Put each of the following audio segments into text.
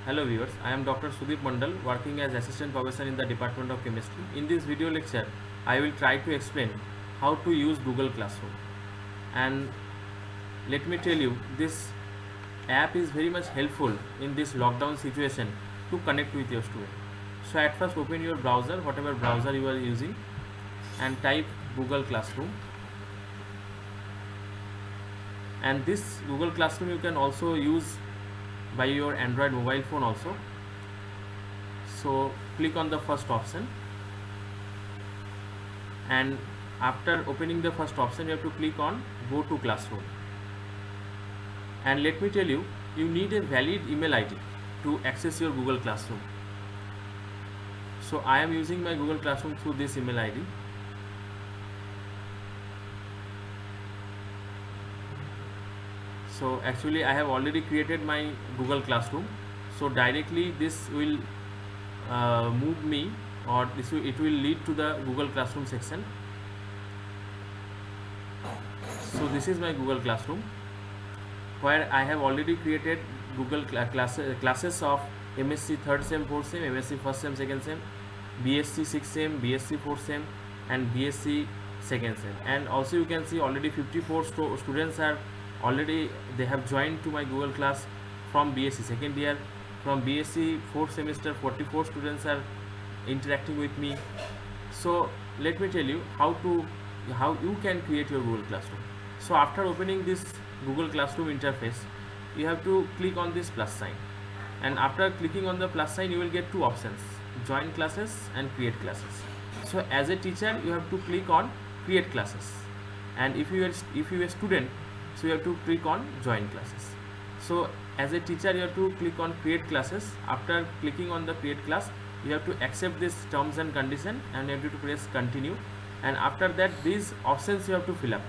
Hello viewers, I am Dr. Sudeep Mandal working as Assistant Professor in the Department of Chemistry. In this video lecture, I will try to explain how to use Google Classroom. And let me tell you, this app is very much helpful in this lockdown situation to connect with your student. So at first open your browser, whatever browser you are using, and type Google Classroom. And this Google Classroom you can also use by your Android mobile phone also. So click on the first option, and after opening the first option you have to click on go to classroom. And let me tell you, you need a valid email ID to access your Google Classroom. So I am using my Google Classroom through this email ID. So actually I have already created my Google Classroom, so directly this will move me, or it will lead to the Google Classroom section. So this is my Google Classroom, where I have already created Google classes of MSc 3rd sem, 4th sem, MSc 1st sem, 2nd sem, BSc 6th sem, BSc 4th sem, and BSc 2nd sem. And also you can see already 54 students are already, they have joined to my Google class from BSc 2nd year. From BSc 4th semester, 44 students are interacting with me. So let me tell you how you can create your Google Classroom. So after opening this Google Classroom interface, you have to click on this plus sign, and after clicking on the plus sign you will get two options: join classes and create classes. So as a teacher you have to click on create classes, and if you are a student, so you have to click on join classes. So as a teacher you have to click on create classes. After clicking on the create class, you have to accept this terms and condition, and you have to press continue, and after that these options you have to fill up.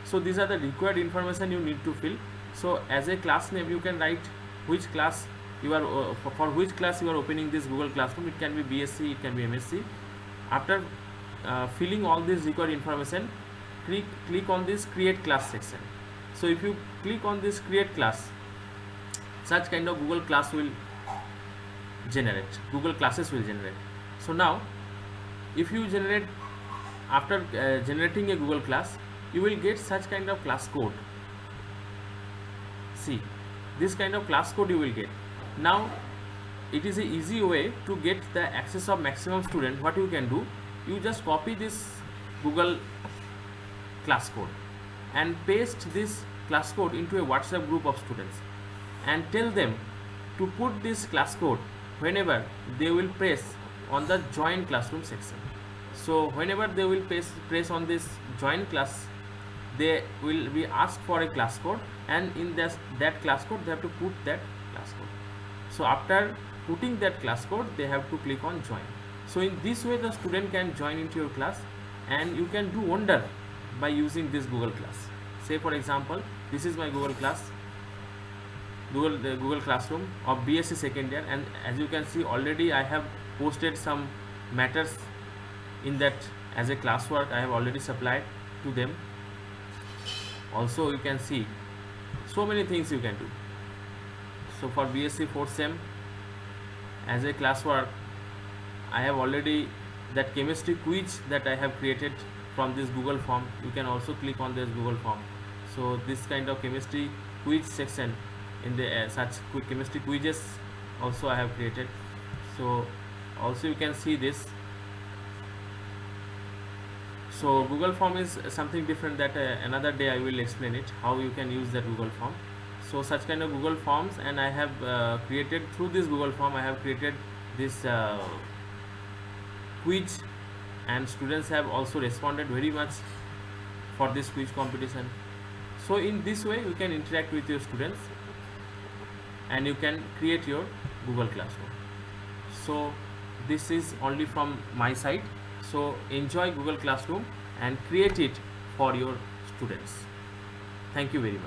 So these are the required information you need to fill. So as a class name you can write which class you are for which class you are opening this Google Classroom. It can be BSc, it can be MSc. After filling all this required information, click on this create class section. So if you click on this create class, such kind of Google class will generate, Google classes will generate. So now if you generate, after generating a Google class, you will get such kind of class code. See, this kind of class code you will get. Now it is a easy way to get the access of maximum student. What you can do, you just copy this Google class code and paste this class code into a WhatsApp group of students, and tell them to put this class code whenever they will press on the join classroom section. So whenever they will press on this join class, they will be asked for a class code, and in that class code they have to put that class code. So after putting that class code, they have to click on join. So in this way the student can join into your class, and you can do wonder by using this Google class. Say for example, this is my Google class, the Google Classroom of BSc 2nd year, and as you can see already I have posted some matters in that as a classwork. I have already supplied to them. Also you can see so many things you can do. So for BSc 4th sem, as a classwork, I have already that chemistry quiz that I have created from this Google form. You can also click on this Google form. So this kind of chemistry quiz section in the such chemistry quizzes also I have created. So also you can see this. So Google form is something different that another day I will explain it, how you can use that Google form. So such kind of Google forms, and I have created through this Google form, I have created this quiz, and students have also responded very much for this quiz competition. So in this way you can interact with your students, and you can create your Google Classroom. So this is only from my side. So enjoy Google Classroom and create it for your students. Thank you very much.